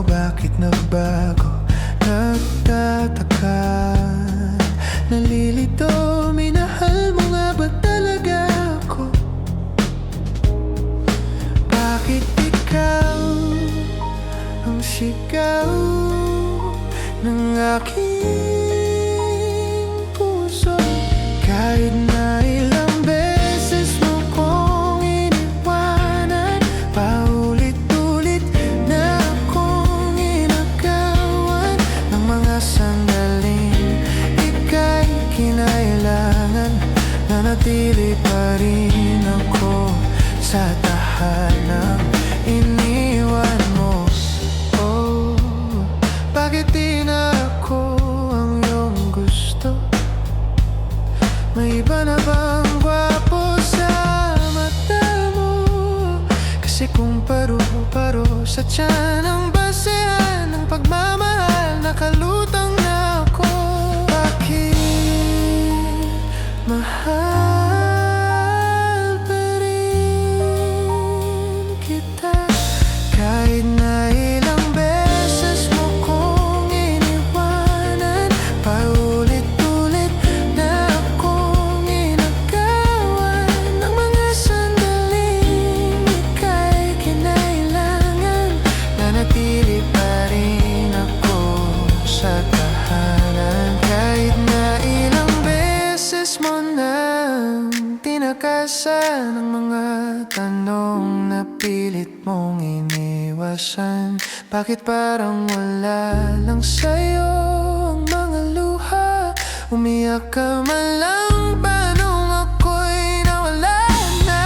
bakit nagbago? Nagtataka, nalilito, minahal mo nga ba talaga ako? Bakit ikaw ang sigaw ng aking puso? Kahit na ilang beses mo kong iniwanan, paulit-ulit na akong inagawan ng mga sandaling ika'y kinailangan. Nanatili pa rin ako sa tahanang iniwan mo. Oh, bakit di na ako ang iyong gusto? May iba na bang gwapo sa mata mo? Kasi kung paro-paro sa tiyan ang basehan ng pagmamahal, nakalutang na ako. Bakit mahal pa rin kita? Kahit na ilang beses mo kong iniwanan, paulit-ulit na akong inagawan ng mga sandaling ika'y kinailangan. Nanatili pa rin ako sa tahanan. Kahit na ilang beses mo nang tinakasan ang mga tanong na pilit mong iniwasan. Bakit parang wala lang sa'yo ang mga luha? Umiyak ka man lang ba nung ako'y nawala na?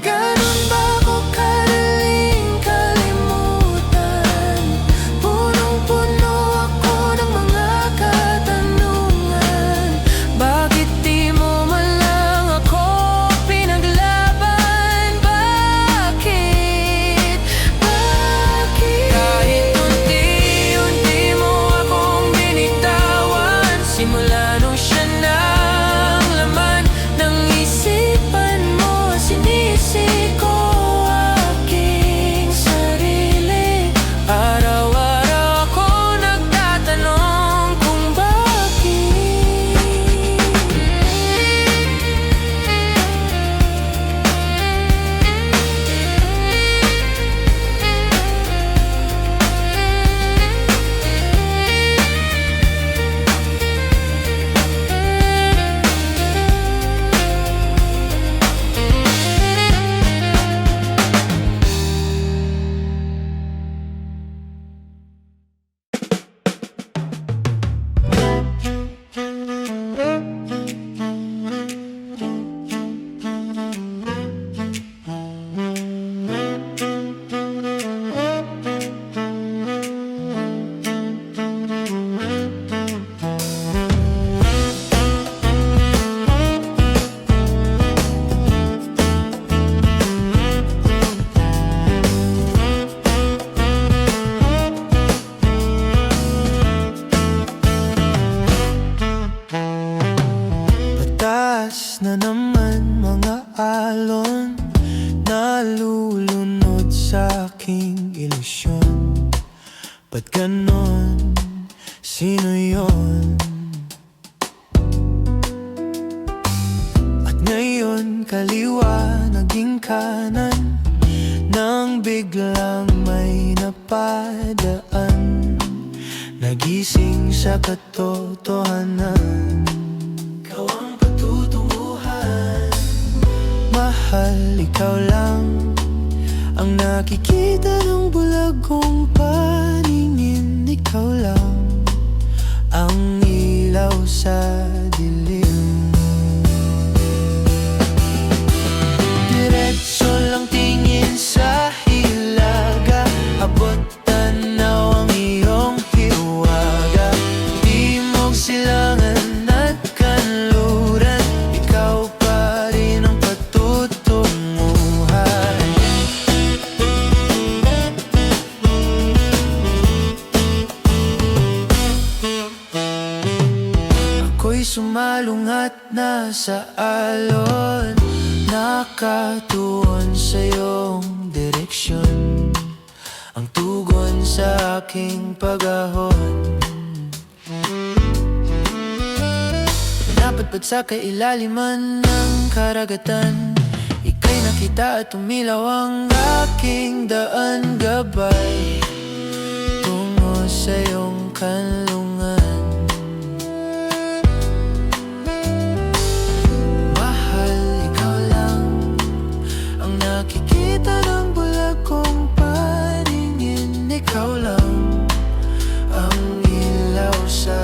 Ganun ba ako kadaling kalimutan? Punong-puno ako ng mga katanungan. Bakit di mo man lang ako pinaglaban? Bakit? Bakit? Kahit unti-unti mo akong binitawan, simula nung siya nang laman ng isipan mo, sinisi ko aking sarili. Araw-araw ako nagtatanong kung bakit. Batas na naman mga alon, nalulunod sa aking ilusyon. Ba't ganon? Sino yon? At ngayon kaliwa naging kanan, nang biglang may napadaan. Nagising sa katotohanan, ikaw ang patutunguhan. Mahal, ikaw lang ang nakikita ng bulag kong paningin. Ikaw lang ang ilaw sa dilim. Diretso lang tingin sa hilaga, abot tanaw ang iyong hiwaga. Timog, silangan at kanluran, ikaw pa sa alon, nakatuon sa iyong direksyon, ang tugon sa aking pag-ahon. Napadpad sa kailaliman ng karagatan, ika'y nakita at umilaw ang aking daan, gabay tungo sa iyong kanlungan. Mahal, ikaw lang ang nakikita ng bulag kong paningin. Ikaw lang ang ilaw sa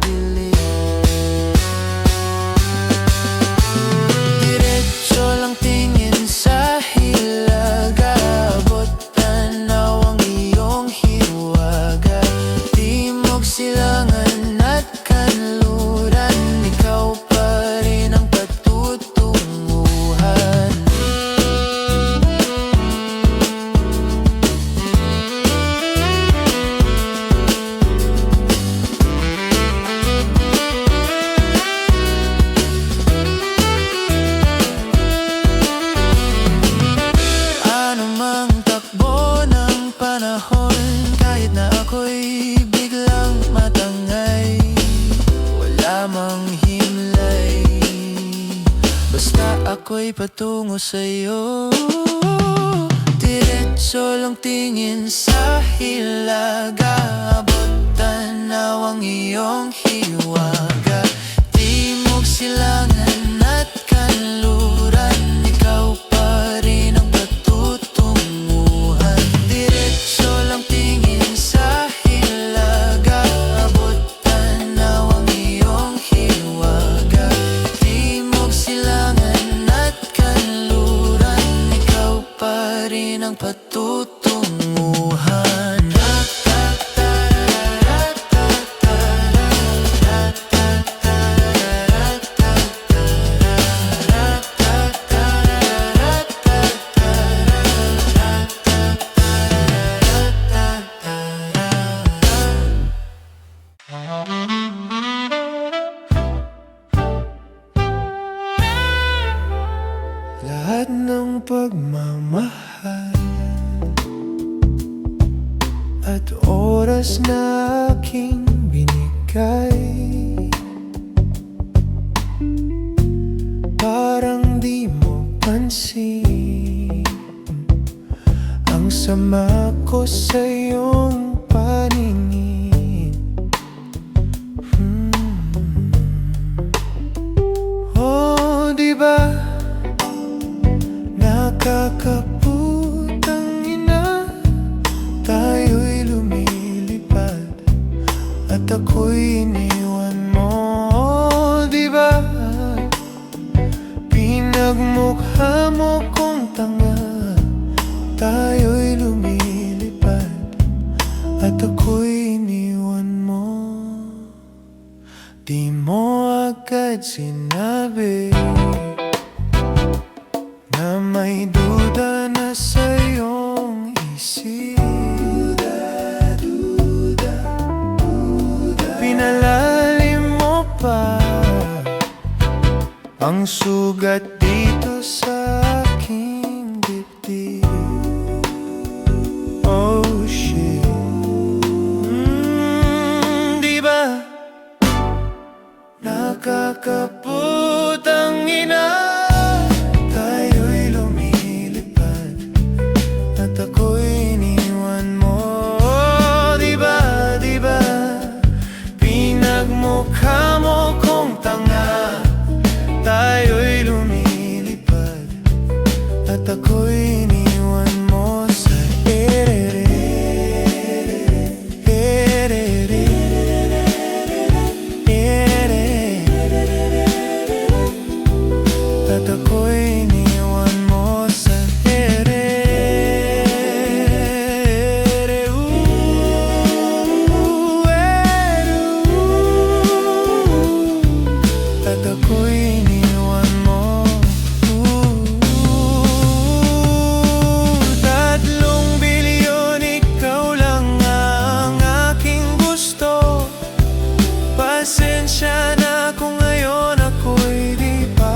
dilim. Diretso lang tingin sa hilaga, abot tanaw ang iyong hiwaga. Timog, silangan at kanluran, ikaw pa rin ang patutunguhan. Ano mang takbo ng panahon, kahit na ako'y biglang matangay, wala mang himlay, basta ako'y patungo sa'yo. Diretso lang tingin sa hilaga, abot tanaw ang iyong hiwaga. Timog, silangan at kanluran, ikaw pa rin ang patutunguhan. Diretso lang tingin sa hilaga, abot tanaw ang iyong hiwaga. Timog, silangan at kanluran, ikaw pa rin ang patutunguhan. Lahat ng pagmamahal at oras na aking binigay, parang di mo pansin ang sama ko sa iyong paningin. Oh, diba nakakaputang ina, tayo'y lumilipad at ako'y iniwan mo. Diba pinagmukha mo kong tanga, tayo'y lumilipad at ako'y iniwan mo. Di mo agad sinabi na may duda na sa iyong isip. Pinalalim mo pa ang sugat dito sa aking dibdib. Oh shit, diba nakakaputang ina, tayo'y lumilipad at ako'y iniwan mo. Diba, diba pinagmukha mo kong tanga, tayo'y lumilipad at ako'y iniwan mo sa erere, erere, erere, at ako'y iniwan mo sa erere, at ako'y iniwan mo. 3 bilyon, ikaw lang ang aking gusto. Pasensya na kung ngayon ako'y di pa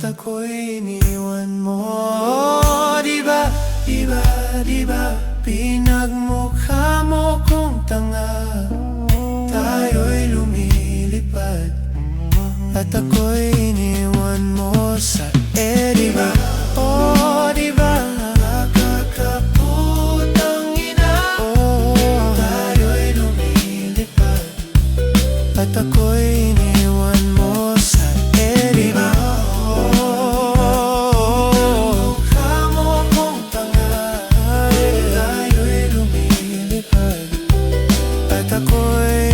ako'y iniwan mo. Diba, diba, diba, pinagmukha mo kong tanga. Tayo'y lumilipad at ako'y iniwan mo sa diba. Oh, diba, nakakaputang ina. Tayo'y lumilipad at ako'y iniwan mo sa diba. Mukha mo kong tanga. Tayo'y lumilipad at ako'y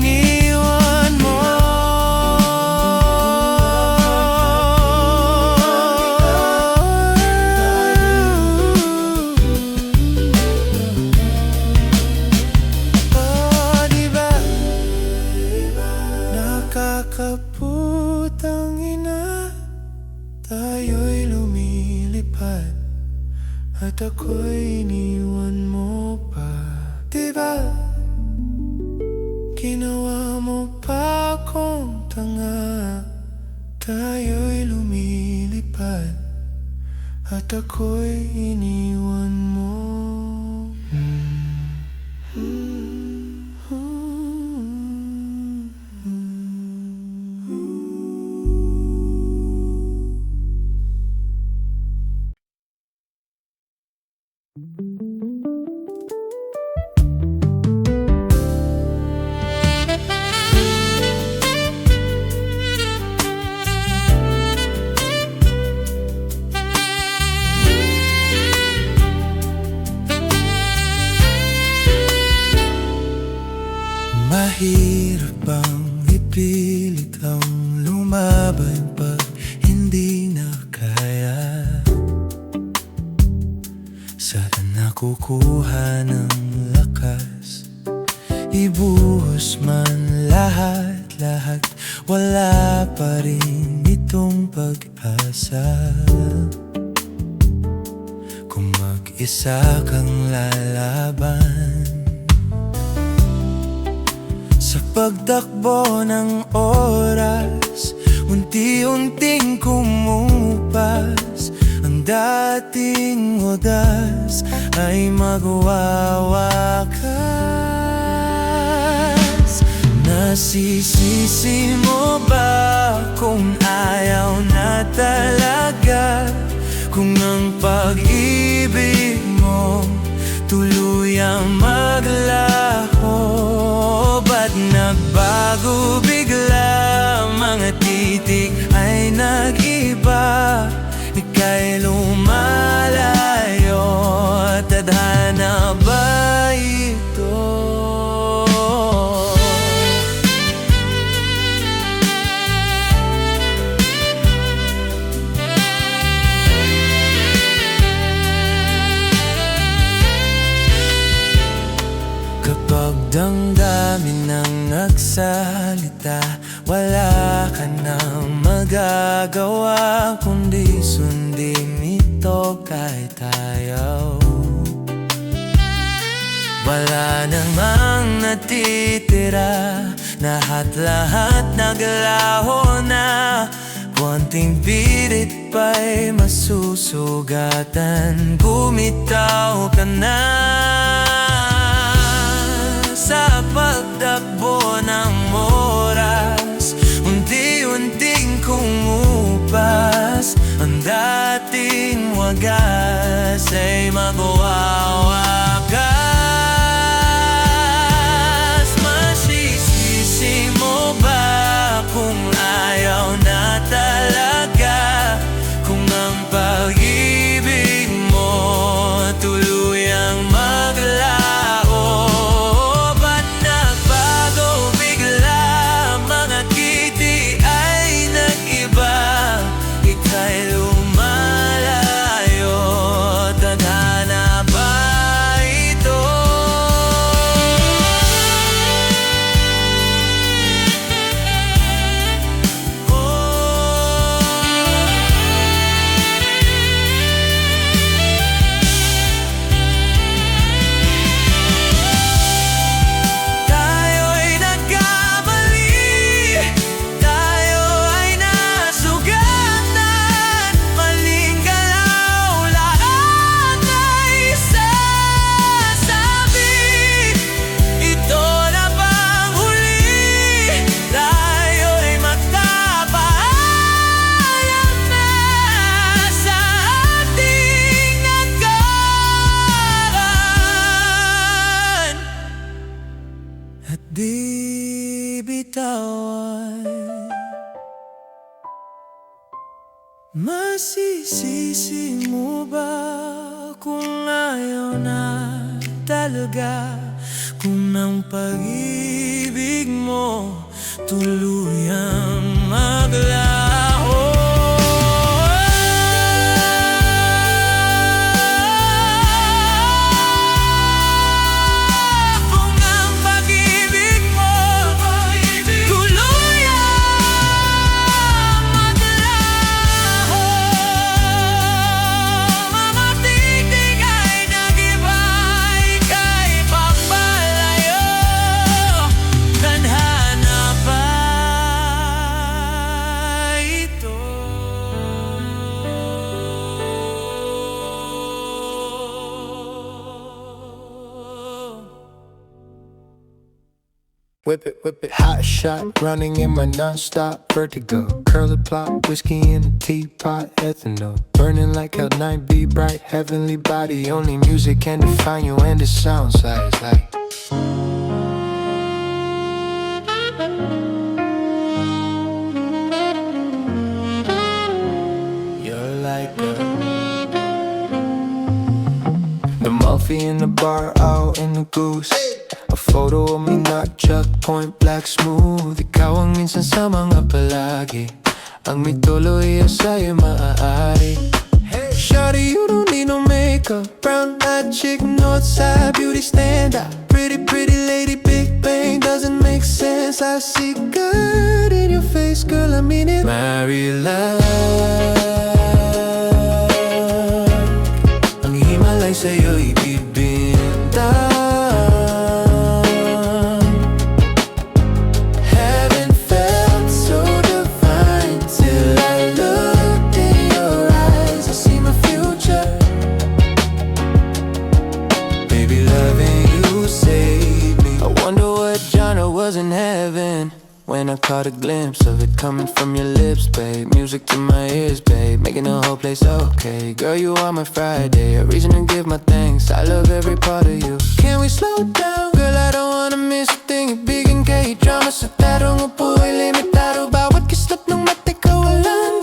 iniwan mo. Diba, nakakaputang ina. Tayo'y lumilipad at ako'y iniwan mo pa. Diba, ginawa mo pa akong tanga. Tayo'y lumilipad at ako'y iniwan mo. Mahirap bang ipilit ang lumaban pag hindi na kaya? Saan nakukuha ng lakas? Ibuhos man lahat-lahat, wala pa rin itong pag-asa. Kung mag-isa kang lalaban sa pagtakbo ng oras, unti-unting kumupas. Ang dating wagas ay magwawakas. Nasisisi mo ba kung ayaw na talaga? Kung ang pag-ibig mo tuluyang maglaho? Ba't nagbago bigla? Mga titik ay nag-iba. Ika'y lumalayo. Tadhana ba ito? Kapag damdamin ng nagsalita, wala ka nang magagawa kundi sundin ito kahit ayaw. Wala namang natitira, lahat-lahat naglaho na. Konting pilit pa'y masusugatan, bumitaw ka na. Sa pagtakbo ng oras, unti-unting kumupas. Ang dating wagas ay magwawakas. Masisisi mo ba kung ayaw na talaga? Kung ang pag-ibig mo tuluyang maglaho? Ba't nagbago bibitawan. Masisisi mo ba kung ayaw na talaga? Kung ang pag-ibig mo tuluyang maglaho? Kung ang pag-ibig mo tuluyang maglaho, mga titig ay nag-iba, ika'y papalayo, tadhana pa ito. Whip it, hot shot, running in my non-stop vertigo. Curl the plot, whiskey in a teapot, ethanol. Burning like hell, night be bright, heavenly body. Only music can define you, and it sounds like you're like the Muffy in the bar, out in the goose. A photo of me not Chuck, point black smooth. Ikaw ang minsan sa mga palagi, ang may tuloy sa'yo maaari. Hey, shawty, you don't need no makeup. Brown-eyed chick, Northside beauty standout. Pretty, pretty lady, Big Bang doesn't make sense. I see good in your face, girl, I mean it. Marry love, ang himalay sa'yo ibibinta. In heaven when I caught a glimpse of it coming from your lips, babe. Music to my ears, babe, making the whole place okay. Girl, you are my Friday, a reason to give my thanks. I love every part of you. Can we slow down? Girl, I don't wanna miss a thing. Ibigin kay drama sa tarong upo'y limitado. Bawat kislap ng mati kawalan.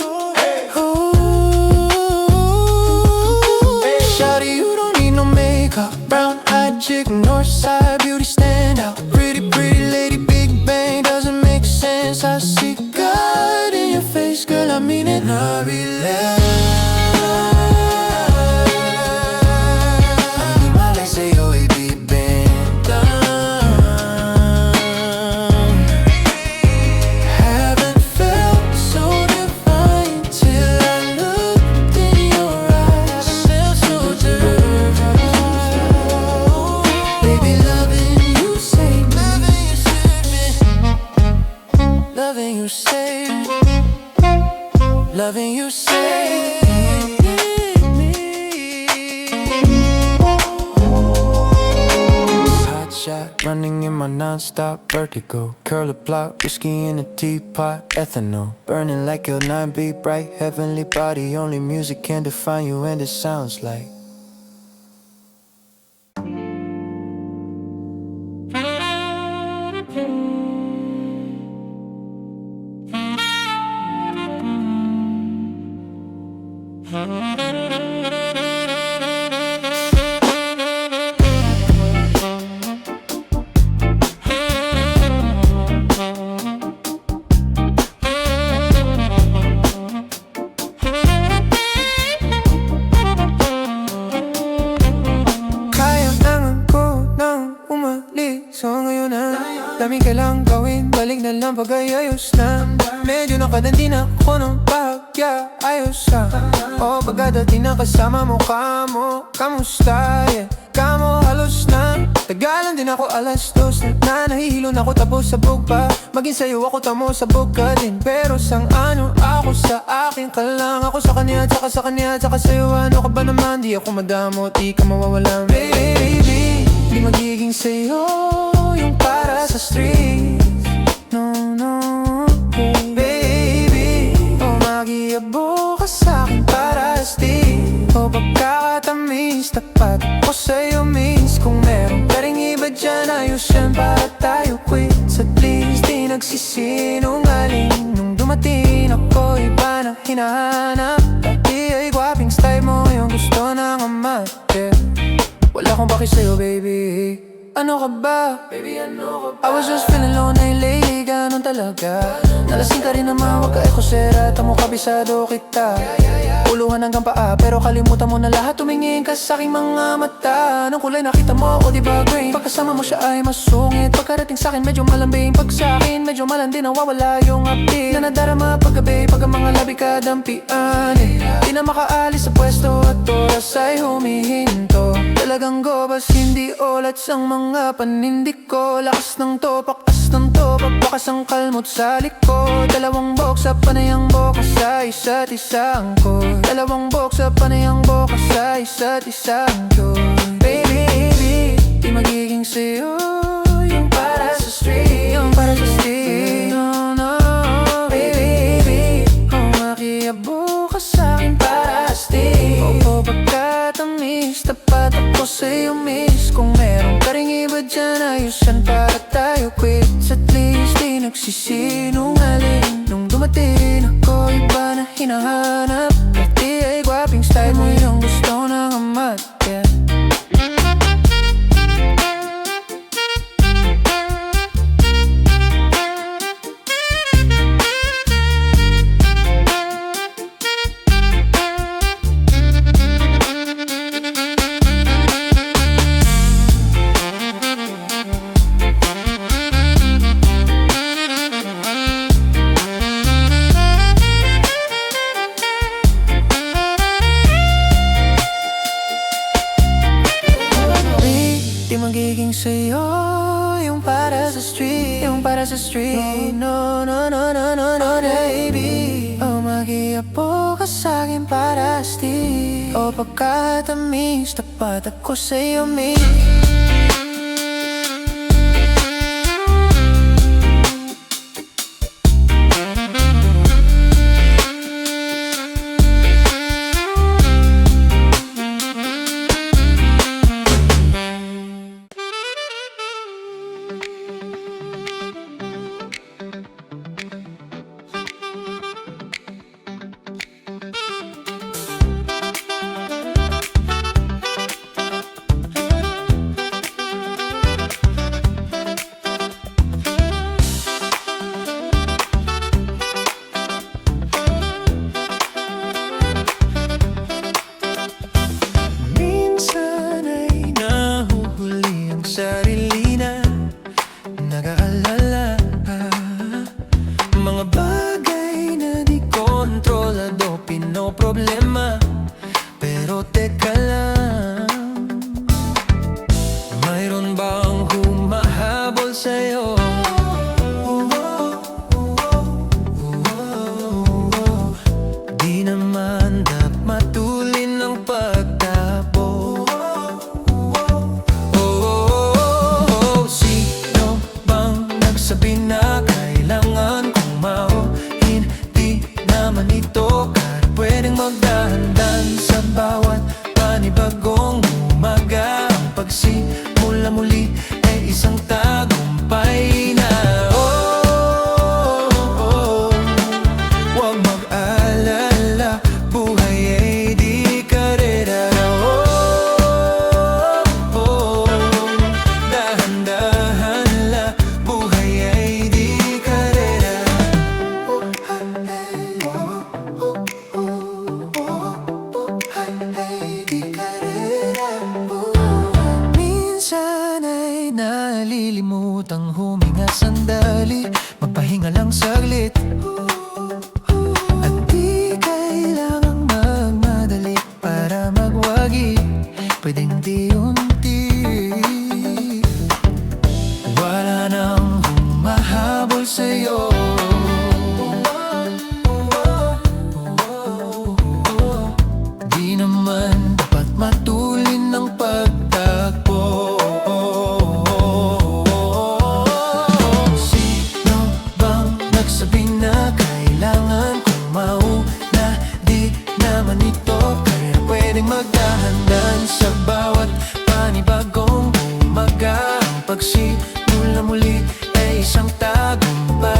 Shawty, you don't need no makeup. Brown-eyed chick, Northside beauty standout. Pretty, pretty lady, Big Bang doesn't make sense. I see God in your face, girl, I mean it. Nabila, ang himalay sa'yo ibibenta. Haven't felt so divine till I looked in your eyes. I felt so divine. Baby, loving you saved me. Loving you saved me. Loving you saved me. Hot shot, running in my non-stop vertigo. Curl a plot, whiskey in a teapot, ethanol. Burning like your 9 be bright, heavenly body. Only music can define you, and it sounds like daming kailangang gawin, balik na lang pag-ayos na. Medyo nakadandi na ako ng bahagya, ayos ka. O pagkadating na kasama mo, kamo, kamusta, yeah. Kamo halos na, tagalan din ako alas 2 na nahihilo na ako tapos sabog pa. Maging sa'yo ako tamo sabog ka din. Pero sang ano ako sa akin ka lang. Ako sa kanya, tsaka sa kanya, tsaka sa'yo. Ano ka ba naman, di ako madamo, di ka mawawala. Baby, di magiging sa'yo yung para sa street. No, no, baby, o mag-iabo ka sa'kin para stay. O pagkakatamis, tapat ako sa'yo miss. Kung meron ka ring iba dyan, ayos yan para tayo quits. At least di na nagsisinungaling. Nung dumating ako, iba na hinahanap. Dati ay gwaping style mo, yung gusto ng amate. Wala akong paki sa'yo, baby. Ano ka ba? Baby, ano ka ba? I was just feeling lonely lately, ganun talaga. Nalasing ka rin naman, wag ka ekosera. Tamo kabisado kita. Uluhan hanggang paa, pero kalimutan mo na lahat. Tumingin ka sa aking mga mata. Anong kulay nakita mo? O diba green? Pagkasama mo siya ay masungit. Pagkarating sa'kin medyo malambing. Pag sa'kin medyo malandi, nawawala yung update. Na nadarama paggabi, pag ang mga labi ka dampian Di na makaalis sa pwesto at oras ay humihinto. Talagang gobas, hindi olat sang mga panindik ko. Lakas ng topak, as ng topak, bakas ang kalmot sa likod. Dalawang box sa panayang boka sa isa't isang cord. Dalawang box sa panayang boka sa isa't isang cord. Baby, di magiging sa'yo yung para sa street. Yung para sa street. No, no, baby, makiabo ka sa'kin para street. Oo, pagkatamis, tapat ako sa'yo, miss. Kung meron ka ring iba dyan, ayusan para tayo quits. At least di nagsisinungaling. Nung dumating ako, iba na hinahanap. Dati ay gwaping style mo, yung gusto ng amat, yeah. Di magiging sa'yo yung para sa street. Yung para sa street. No, no, no, no, no, no, baby. Oh, magiapo ka sa'kin para street. Oh, pagkatamis, tapat ako sa'yo, miss. Sarili na nag-aalala, mga bagay na di kontrolado, pinoproblema. Pero teka lang, mayroon bang humahabol sa'yo? Di naman dapat matulin ang pagtapo. Sabi na kailangan kong mauhin. Di naman ito kahit pwedeng magdahan-dahan sa bawat panibagong umaga. Ang pagsimula muli ay isang tagumpay na. Huwag mag-alala, buhay ay di karera. Dahan-dahan lang, buhay ay di karera. Minsan ay nalilimutang huminga sandali, magpahinga lang saglit. At di kailangang magmadali para magwagi, pwedeng di-unti. Wala nang humahabol sa'yo. Di naman dapat matulin ng pagtakbo. Sino bang nagsabi na kailangan kong mauna? Di naman ito kaya pwedeng magdahan-dahan sa bawat panibagong umaga. Ang pagsimula muli ay isang tagumpay.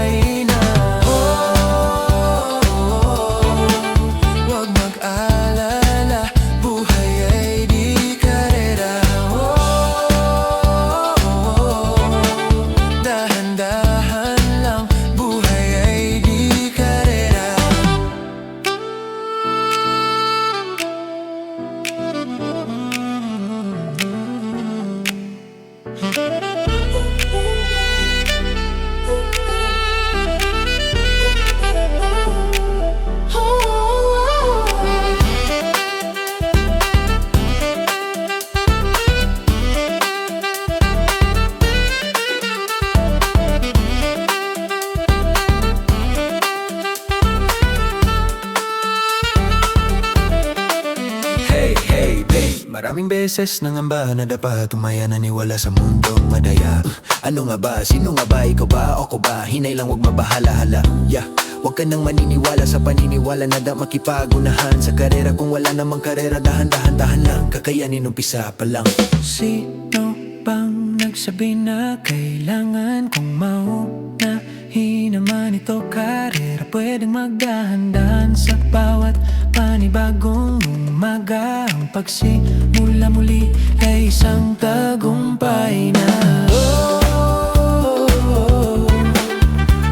Maraming beses nangamba na dapat tumaya naniwala sa mundong madaya. Ano nga ba? Sino nga ba? Ikaw ba? Ako ba? Hinay lang, wag mabahala-hala. Yeah, wag ka nang maniniwala sa paniniwala na makipagunahan sa karera. Kung wala namang karera, dahan-dahan lang, kakayanin umpisa pa lang. Sino bang nagsabi na kailangan kong maunahin naman ito karera? Pwedeng magdahan-dahan sa bawat panibagong umaga. Ang pagsimula muli ay isang tagumpay na.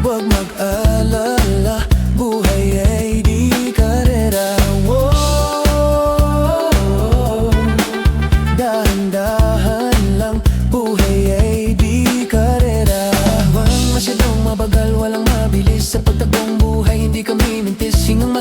Huwag mag-alala, buhay ay di karera. Dahan-dahan lang, buhay ay di karera. Huwag masyadong mabagal, walang mabilis. Sa pagtakbong buhay, hindi kami mintis. Hingang